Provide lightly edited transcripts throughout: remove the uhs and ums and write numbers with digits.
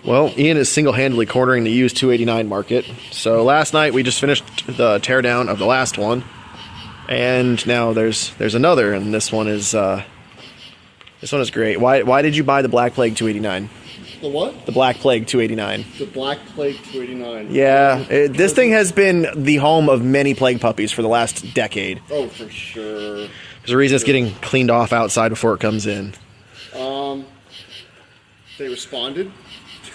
Well, Ian is single-handedly cornering the used 289 market. So last night we just finished the teardown of the last one, and now there's another, and this one is great. Why did you buy the Black Plague 289? The what? The Black Plague 289. The Black Plague 289. Yeah, this thing has been the home of many plague puppies for the last decade. Oh, for sure. There's a reason it's getting cleaned off outside before it comes in. They responded.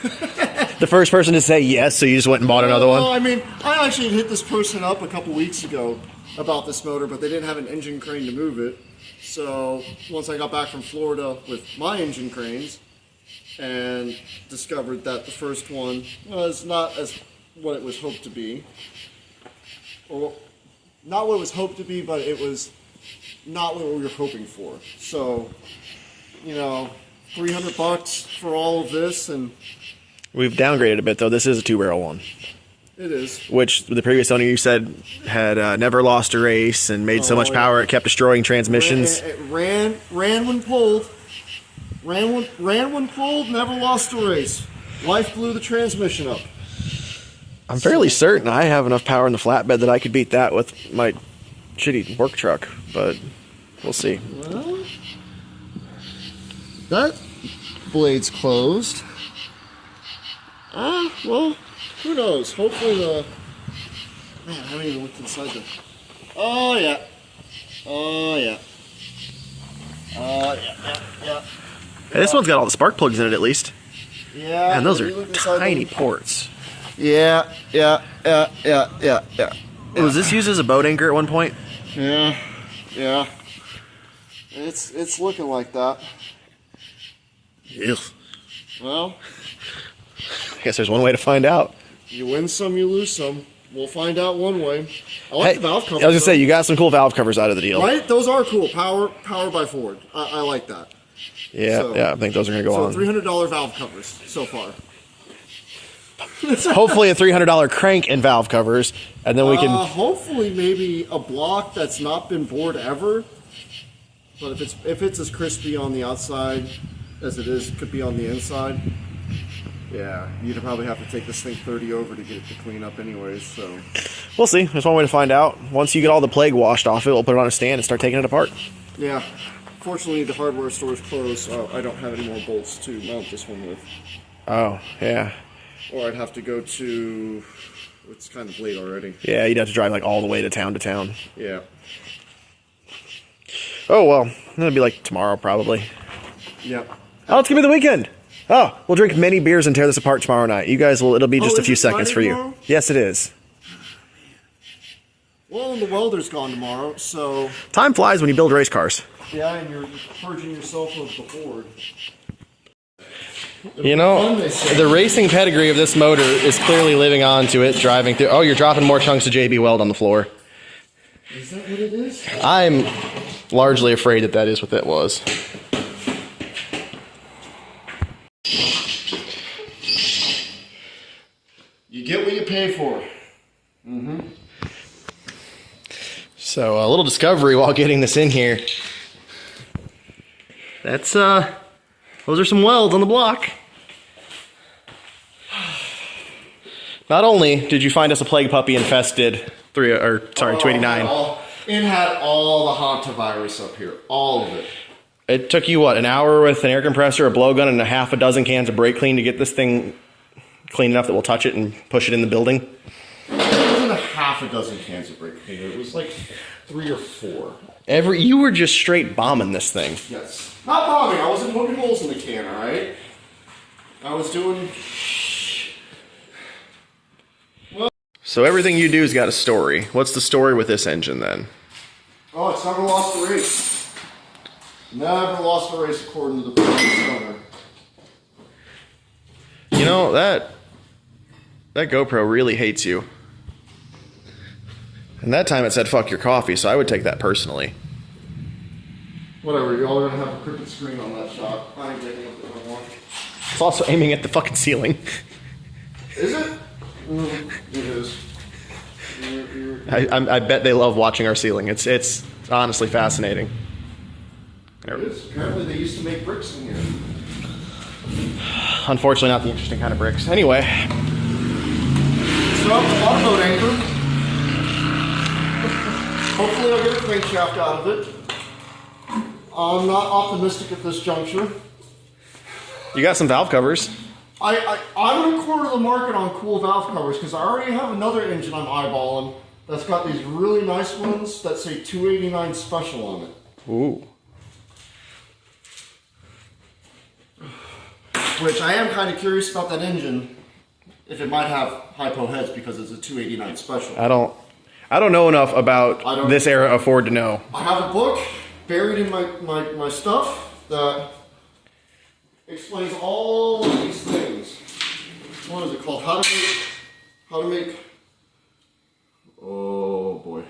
The first person to say yes, so you just went and bought another one? Well, I mean, I actually hit this person up a couple weeks ago about this motor, but they didn't have an engine crane to move it. So once I got back from Florida with my engine cranes and discovered that the first one was not as what it was hoped to be, or not what it was hoped to be, but it was not what we were hoping for. So, you know, $300 for all of this, and We've downgraded a bit, though. This is a 2-barrel one. it is. Which the previous owner, you said, had never lost a race and made so much power it kept destroying transmissions. It ran when pulled. Ran when pulled, never lost a race. Life blew the transmission up. I'm fairly certain I have enough power in the flatbed that I could beat that with my shitty work truck, but we'll see. Well, that blade's closed. Well, who knows? Hopefully the... Man, I haven't even looked inside the... Oh, yeah. Yeah. Hey, this one's got all the spark plugs in it, at least. Yeah. And those if you are look inside tiny the- ports. Yeah. Was this used as a boat anchor at one point? Yeah. It's looking like that. Ew. Well, I guess there's one way to find out. you win some, you lose some. We'll find out one way. I like the valve I covers. was gonna say, you got some cool valve covers out of the deal. Right? Those are cool. Power by Ford. I like that. Yeah, I think those are gonna go So on. $300 valve covers so far. Hopefully a $300 crank and valve covers, and then we can... Hopefully maybe a block that's not been bored ever. But if it's as crispy on the outside as it could be on the inside, yeah, you'd probably have to take this thing 30 over to get it to clean up anyways, so... We'll see. There's one way to find out. Once you get all the plague washed off it, we'll put it on a stand and start taking it apart. Yeah. Fortunately, the hardware store's closed, so I don't have any more bolts to mount this one with. Oh, yeah. Or I'd have to go to... It's kind of late already. Yeah, you'd have to drive like all the way to town. Yeah. Oh, well, it'll be like tomorrow probably. Yep. Oh, it's gonna be the weekend. Oh, we'll drink many beers and tear this apart tomorrow night. You guys will, it'll be just a is few it seconds Friday for you. tomorrow? Yes, it is. Well, and the welder's gone tomorrow, so... Time flies when you build race cars. Yeah, and you're purging yourself of the horde. You know, the racing pedigree of this motor is clearly living on to it, driving through. Oh, you're dropping more chunks of JB Weld on the floor. Is that what it is? I'm largely afraid that is what that was. You get what you pay for. So a little discovery while getting this in here. That's those are some welds on the block. Not only did you find us a plague puppy infested 289. It had all the hantavirus up here, all of it. It took you what, an hour with an air compressor, a blowgun, and a half a dozen cans of brake clean to get this thing clean enough that we'll touch it and push it in the building? It wasn't a half a dozen cans of brake cleaner. It was like 3 or 4. You were just straight bombing this thing. Yes. Not bombing. I wasn't poking holes in the can, all right? I was doing... So everything you do's got a story. What's the story with this engine then? Oh, it's never lost a race. Never lost a race according to the previous owner. You know, that GoPro really hates you. And that time it said fuck your coffee, so I would take that personally. Whatever, y'all are gonna have a crooked screen on that shot. I ain't getting it anymore. It's also aiming at the fucking ceiling. Is it? It is. I bet they love watching our ceiling. It's honestly fascinating. It is. Apparently they used to make bricks in here. unfortunately not the interesting kind of bricks. Anyway. So, a lot of boat anchor. Hopefully I'll get a crankshaft out of it. I'm not optimistic at this juncture. You got some valve covers. I'm going to corner the market on cool valve covers because I already have another engine I'm eyeballing that's got these really nice ones that say 289 special on it. Ooh. Which I am kind of curious about that engine, if it might have hypo heads because it's a 289 special. I don't know enough about this era of Ford to know. I have a book buried in my stuff that explains all of these things. What is it called? How to make, oh boy.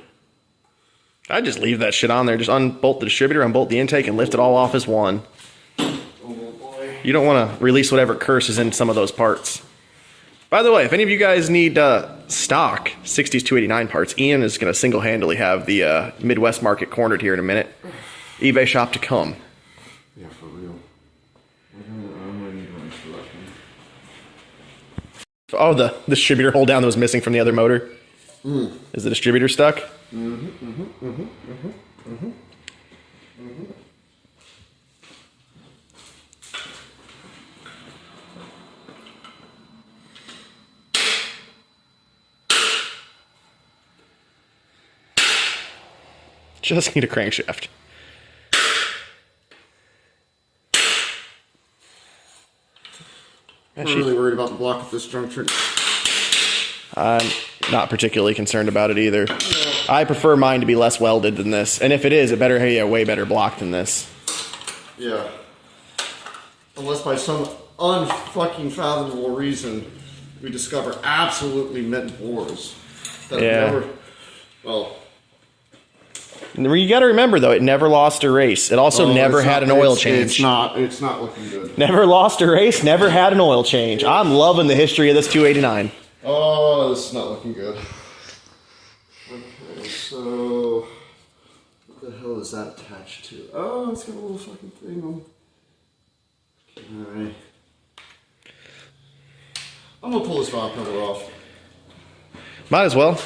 I'd just leave that shit on there. Just unbolt the distributor, unbolt the intake, and lift it all off as one. Oh boy. You don't want to release whatever curse is in some of those parts. By the way, if any of you guys need stock 60s 289 parts, Ian is going to single-handedly have the Midwest market cornered here in a minute. eBay shop to come. Yeah, for real. I'm ready to run for that one. Oh, the distributor hold down that was missing from the other motor. Is the distributor stuck? Just need a crankshaft. I'm really worried about the block at this juncture. I'm not particularly concerned about it either. I prefer mine to be less welded than this. And if it is, it better have a way better block than this. Yeah. Unless by some unfucking fathomable reason we discover absolutely mint bores. That Yeah. well... You got to remember, though, it never lost a race. It also never had an oil change. It's not looking good. Never lost a race, never had an oil change. I'm loving the history of this 289. Oh, this is not looking good. Okay, so... what the hell is that attached to? Oh, it's got a little fucking thing on... Alright. I'm gonna pull this valve cover off. Might as well.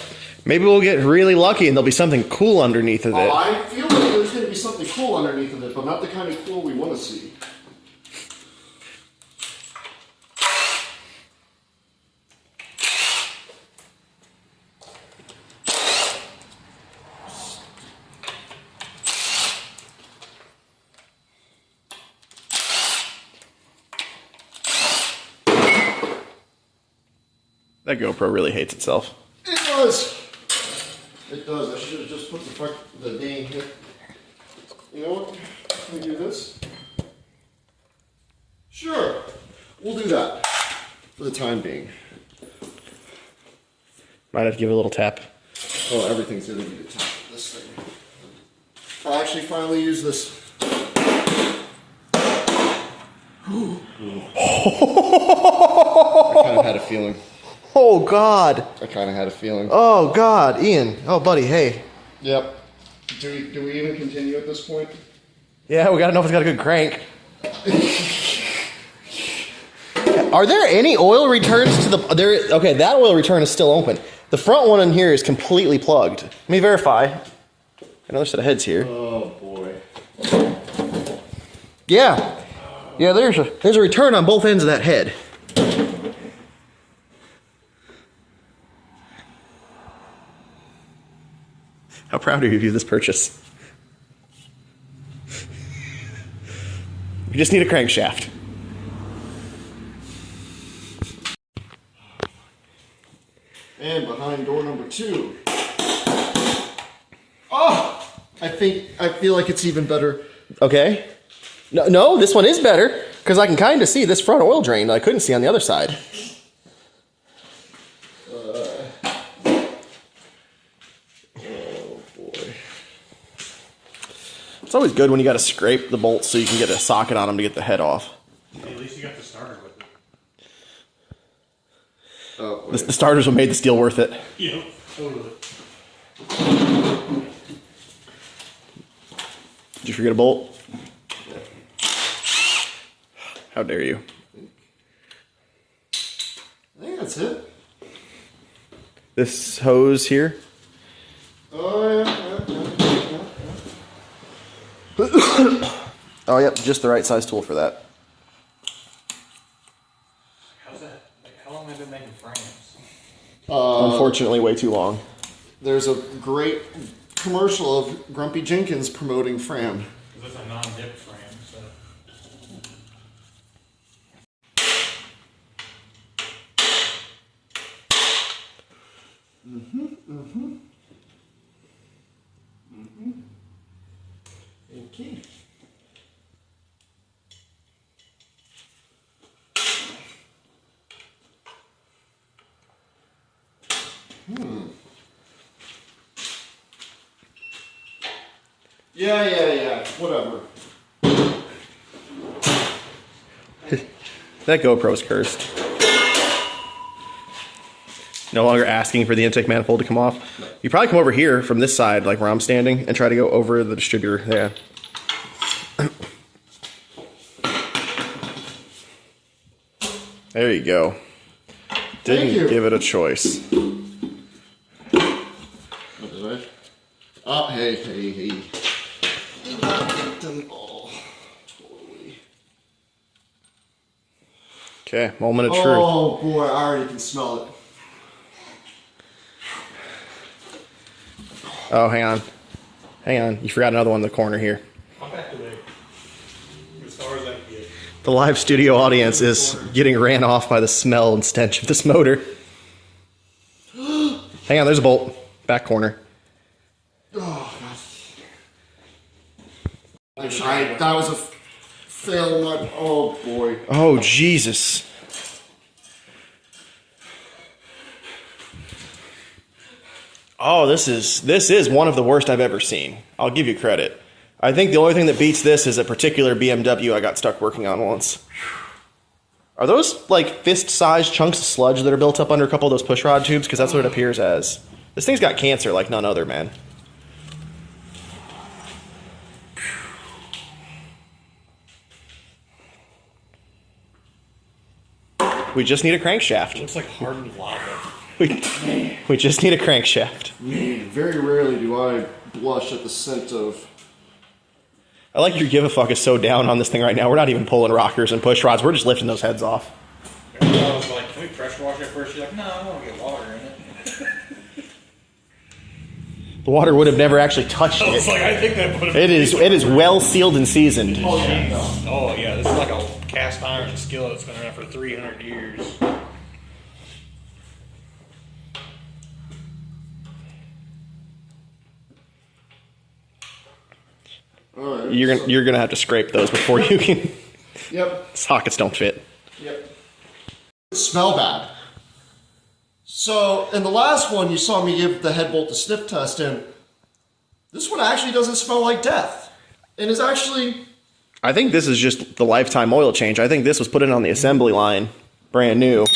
Maybe we'll get really lucky and there'll be something cool underneath of it. I feel like there's going to be something cool underneath of it, but not the kind of cool we want to see. That GoPro really hates itself. It does. It does. I should have just put the dang here. You know what? Can we do this? Sure. We'll do that for the time being. Might have to give it a little tap. Oh, everything's going to be the top of this thing. I actually finally use this. I kind of had a feeling. Oh, God. I kind of had a feeling. Oh, God. Ian. Oh, buddy, hey. Yep. Do we even continue at this point? Yeah, we got to know if it's got a good crank. Are there any oil returns to the... Okay, that oil return is still open. The front one in here is completely plugged. Let me verify. Another set of heads here. Oh, boy. Yeah. Yeah, there's a return on both ends of that head. How proud are you of this purchase? You just need a crankshaft. And behind door number 2. Oh! I feel like it's even better. Okay. No, this one is better, because I can kind of see this front oil drain that I couldn't see on the other side. It's always good when you got to scrape the bolts so you can get a socket on them to get the head off. At least you got the starter with it. Oh, The starters what made the steel worth it. Yeah, totally. Did you forget a bolt? How dare you? That's it. This hose here. Oh, yeah. Oh, yep, just the right size tool for that. How's that? Like, how long have they been making frames? Unfortunately, way too long. There's a great commercial of Grumpy Jenkins promoting Fram. Because it's a non-dip frame, so. Okay. Yeah. Whatever. That GoPro's cursed. No longer asking for the intake manifold to come off. You probably come over here from this side, like where I'm standing, and try to go over the distributor. Yeah. There you go. Didn't you. give it a choice. What did I? Oh, hey. Did not get them all. Totally. Okay, moment of truth. Oh boy, I already can smell it. Oh, hang on. You forgot another one in the corner here. I'll back away. As far as I can get. The live studio audience is getting ran off by the smell and stench of this motor. Hang on, there's a bolt. Back corner. Oh god. That was a fail. Oh boy. Oh, Jesus. Oh, this is one of the worst I've ever seen. I'll give you credit. I think the only thing that beats this is a particular BMW I got stuck working on once. Are those like fist-sized chunks of sludge that are built up under a couple of those pushrod tubes? Because that's what it appears as. This thing's got cancer like none other, man. We just need a crankshaft. Looks like hardened lava. We just need a crankshaft. Very rarely do I blush at the scent of. I like your give a fuck is so down on this thing right now. We're not even pulling rockers and push rods. We're just lifting those heads off. I was like, can we pressure wash it first? She's like, no, I don't want to get water in it. The water would have never actually touched I was it. like, I think that would have It is well sealed and seasoned. Oh yeah, this is like a cast iron skillet that's been around for 300 years. All right. You're gonna have to scrape those before you can. Yep. Sockets don't fit. Yep. Smell bad. So in the last one, you saw me give the head bolt the sniff test, and this one actually doesn't smell like death, and is actually. I think this is just the lifetime oil change. I think this was put in on the assembly line, brand new,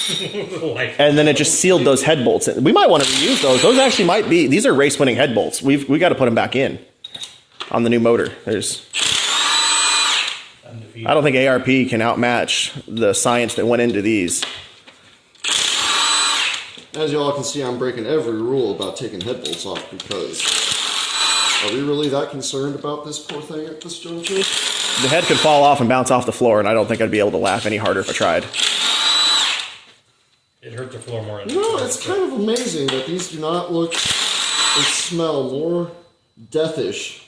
and then it just sealed those head bolts. We might want to reuse those. Those actually might be. These are race-winning head bolts. We got to put them back in on the new motor. I don't think ARP can outmatch the science that went into these. As y'all can see, I'm breaking every rule about taking head bolts off because are we really that concerned about this poor thing at this juncture? The head could fall off and bounce off the floor, and I don't think I'd be able to laugh any harder if I tried. It hurt the floor more than No, it's kind of amazing that these do not look and smell more deathish.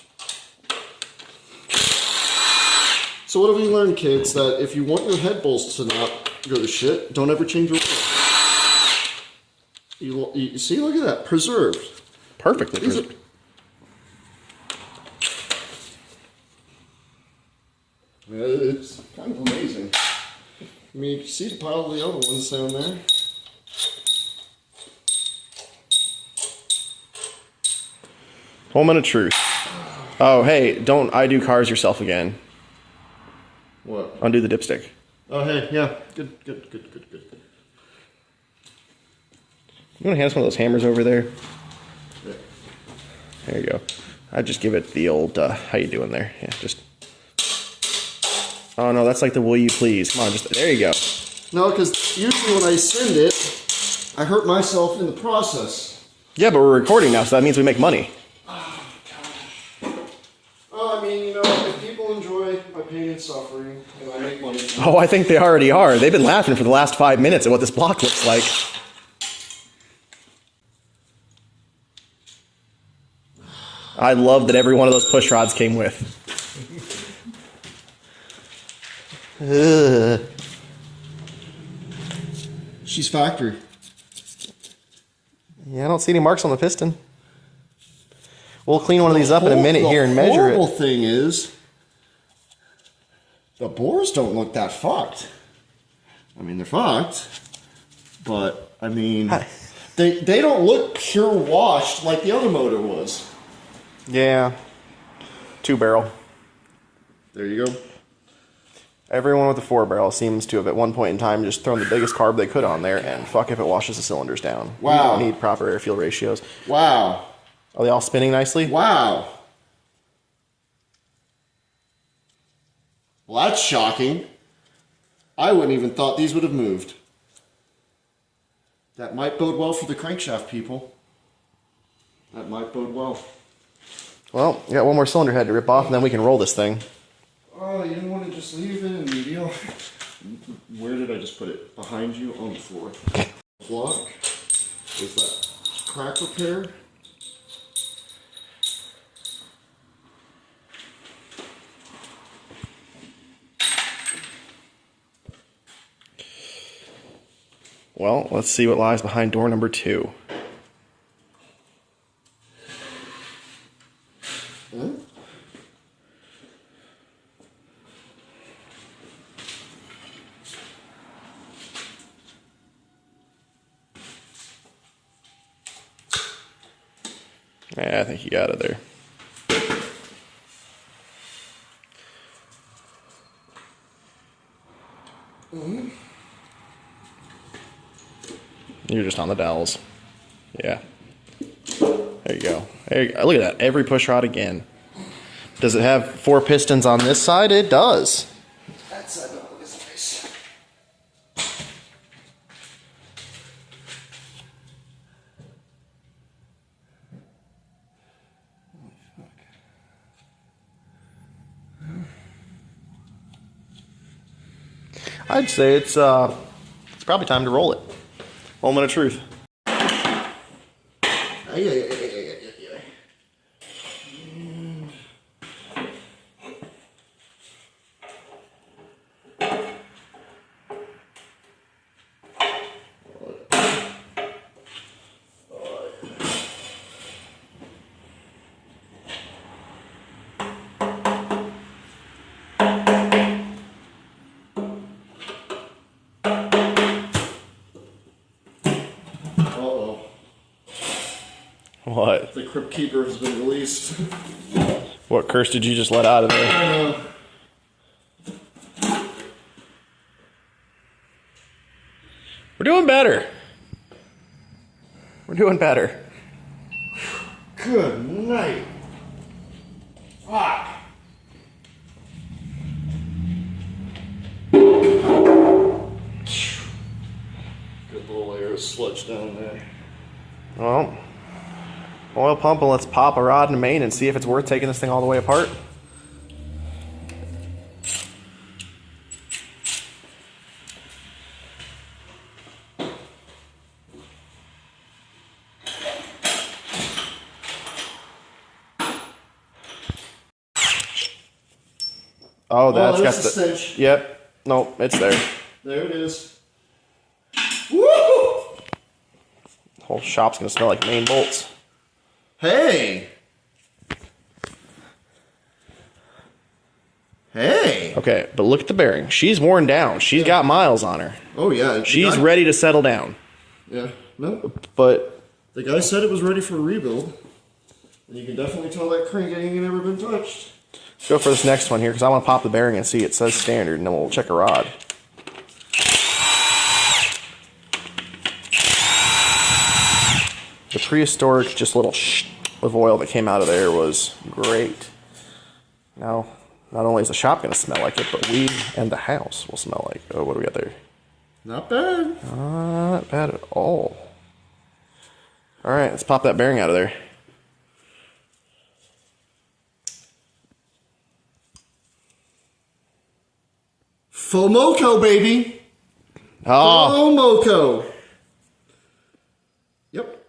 So what have we learned, kids? That if you want your head bolts to not go to shit, don't ever change your oil. You see, look at that, preserved. Perfectly These are- preserved. Yeah, it's kind of amazing. I mean, you can see the pile of the other ones down there. Moment of truth. Oh, hey, don't I do cars yourself again. What? Undo the dipstick. Oh, hey, yeah. Good. You want to hand us one of those hammers over there? Yeah. There you go. I'd just give it the old, how you doing there? Yeah, just... Oh, no, that's like the will you please. Come on, just... There you go. No, because usually when I send it, I hurt myself in the process. Yeah, but we're recording now, so that means we make money. Well, I mean, you know, if people enjoy my pain and suffering, and I make money. Oh, I think they already are. They've been laughing for the last 5 minutes at what this block looks like. I love that every one of those push rods came with. Ugh. She's factory. Yeah, I don't see any marks on the piston. We'll clean one of these up in a minute here and measure The horrible it. thing is, the bores don't look that fucked. I mean, they're fucked, but I mean, they don't look pure washed like the other motor was. Yeah. 2-barrel. There you go. Everyone with a 4-barrel seems to have at one point in time just thrown the biggest carb they could on there, and fuck if it washes the cylinders down. Wow. You don't need proper air-fuel ratios. Wow. Are they all spinning nicely? Wow. Well, that's shocking. I wouldn't even thought these would have moved. That might bode well for the crankshaft people. That might bode well. Well, you got one more cylinder head to rip off, and then we can roll this thing. Oh, you didn't want to just leave it and deal? Where did I just put it? Behind you on the floor. Block. Is that crack repair? Well, let's see what lies behind door number 2. Huh? Yeah, I think you got it there. You're just on the dowels. Yeah. There you go. There you go. Look at that. Every push rod again. Does it have 4 pistons on this side? It does. That side don't look as nice. I'd say it's probably time to roll it. Moment of truth. Ay, ay, ay, ay, ay, ay, ay. Uh-oh. What? The Crypt Keeper has been released. What curse did you just let out of there? We're doing better. We're doing better. Good night. Fuck. Good little layer of sludge down there. Well, oil pump and let's pop a rod in the main and see if it's worth taking this thing all the way apart. Oh, that's got there's the. the cinch. Yep. Nope, it's there. There it is. Woo! The whole shop's gonna smell like main bolts. Hey! Hey! Okay, but look at the bearing. She's worn down. She's got miles on her. Oh, yeah. She's ready to settle down. Yeah. No. But The guy said it was ready for a rebuild. And you can definitely tell that crank ain't never been touched. let's go for this next one here because I want to pop the bearing and see it says standard, and then we'll check a rod. The prehistoric just little of oil that came out of there was great. Now, not only is the shop going to smell like it, but we and the house will smell like. Oh, what do we got there? Not bad. Not bad at all. All right, let's pop that bearing out of there. FOMOCO, baby. Oh, FOMOCO. Yep.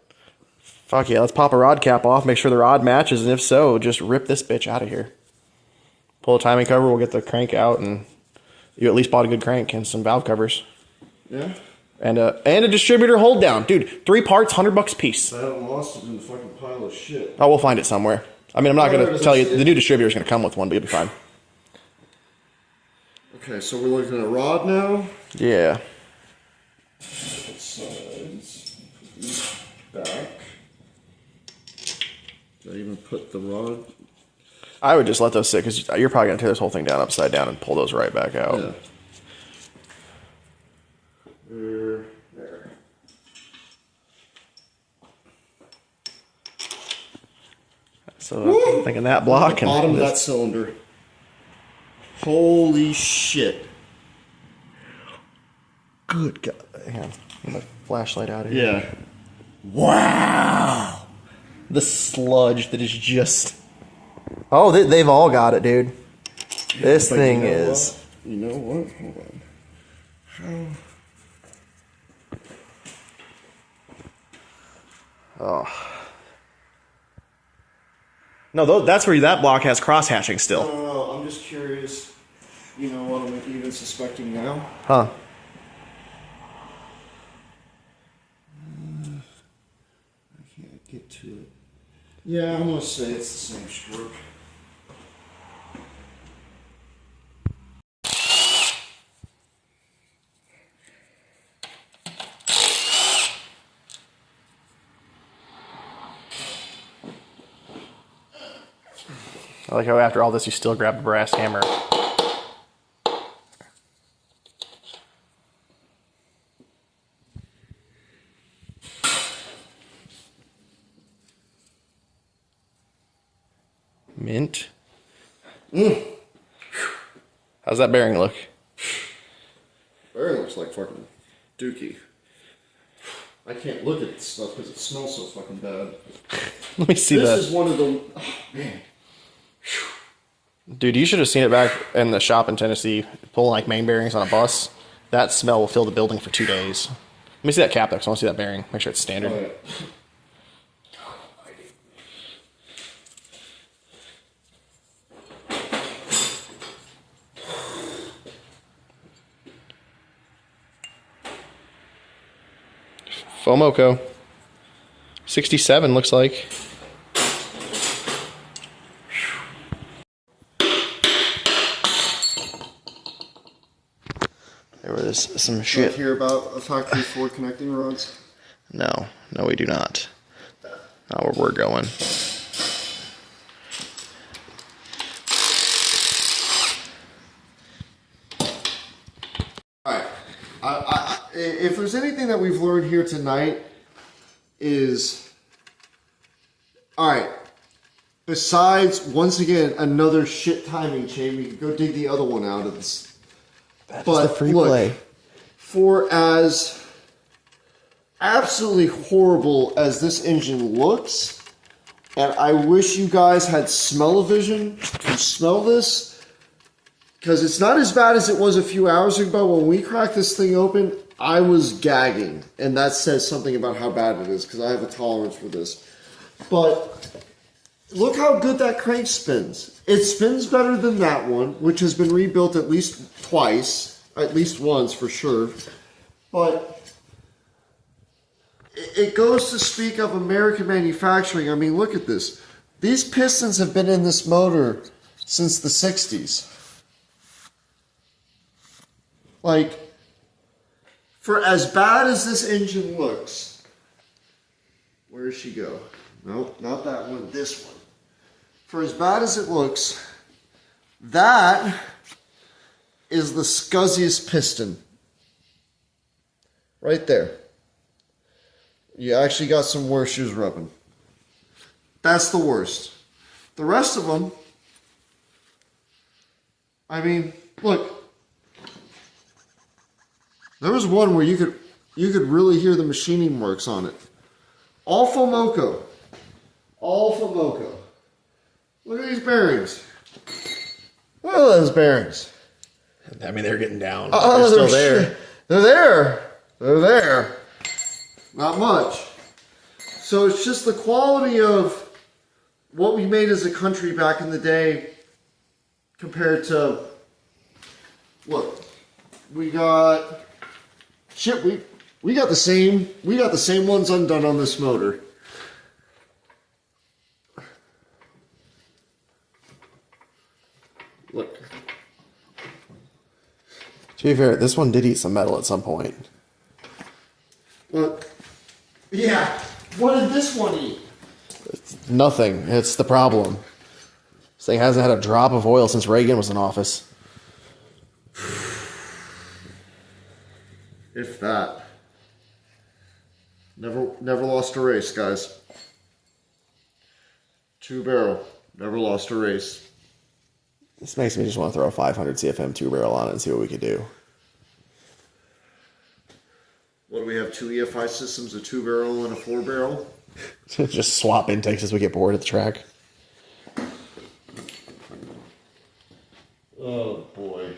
fuck yeah. Let's pop a rod cap off, make sure the rod matches, and if so, just rip this bitch out of here. Pull the timing cover, we'll get the crank out, and you at least bought a good crank and some valve covers. Yeah. And a distributor hold down. Dude, 3 parts, $100 a piece. I haven't lost it in the fucking pile of shit. Oh, we'll find it somewhere. I mean, I'm not going to tell you. The new distributor's going to come with one, but you'll be fine. Okay, so we're looking at a rod now. Yeah. Sides. Back. Did I even put the rod? I would just let those sit, because you're probably going to tear this whole thing down upside down and pull those right back out. Yeah. There. So Woo! I'm thinking that block. The bottom of that cylinder. Holy shit. Good God. Hang on. Get my flashlight out of here. Yeah. Wow. The sludge that is just... Oh, they've all got it, dude. This But thing you know is... what? You know what? Hold on. How? Oh. No, that's where that block has cross-hatching still. No, I'm just curious. You know what I'm even suspecting now? Huh. I can't get to it. Yeah, I'm gonna say it's the same stroke. I like how after all this you still grab a brass hammer. Mint. How's that bearing look? Bearing looks like fucking dookie. I can't look at this stuff because it smells so fucking bad. Let me see This that. is one of the... Oh, man. Dude, you should have seen it back in the shop in Tennessee, pulling like main bearings on a bus. That smell will fill the building for 2 days. Let me see that cap though, because I want to see that bearing. Make sure it's standard. Oh, yeah. FOMOCO. 67 looks like. There was some Did you shit. hear about a factory Ford connecting rods? No, we do not. Not where we're going. Alright. If there's anything that we've learned here tonight is... Alright. Besides, once again, another shit timing chain, we could go dig the other one out of this. That's But the free look, play. For as absolutely horrible as this engine looks, and I wish you guys had smell-o-vision to smell this, because it's not as bad as it was a few hours ago. When we cracked this thing open, I was gagging, and that says something about how bad it is, because I have a tolerance for this. But look how good that crank spins. It spins better than that one, which has been rebuilt at least twice, at least once for sure. But it goes to speak of American manufacturing. I mean, look at this. These pistons have been in this motor since the 60s. Like, for as bad as this engine looks, where does she go? Nope, not that one, this one. For as bad as it looks, that is the scuzziest piston. Right there. You actually got some worse shoes rubbing. That's the worst. The rest of them, I mean, look. There was one where you could really hear the machining marks on it. Alfa Moco. Alfa Moco. Look at these bearings. Look at those bearings. I mean, they're getting down. Oh, They're still there. They're there. They're there. Not much. So it's just the quality of what we made as a country back in the day compared to, look, we got shit. We got the same ones undone on this motor. Look. To be fair, this one did eat some metal at some point. Look. Yeah. What did this one eat? Nothing. It's the problem. This thing hasn't had a drop of oil since Reagan was in office. If that. Never lost a race, guys. 2-barrel. Never lost a race. This makes me just want to throw a 500 CFM 2-barrel on it and see what we could do. What do we have? 2 EFI systems, a 2-barrel and a 4-barrel? Just swap intakes as we get bored at the track. Oh boy.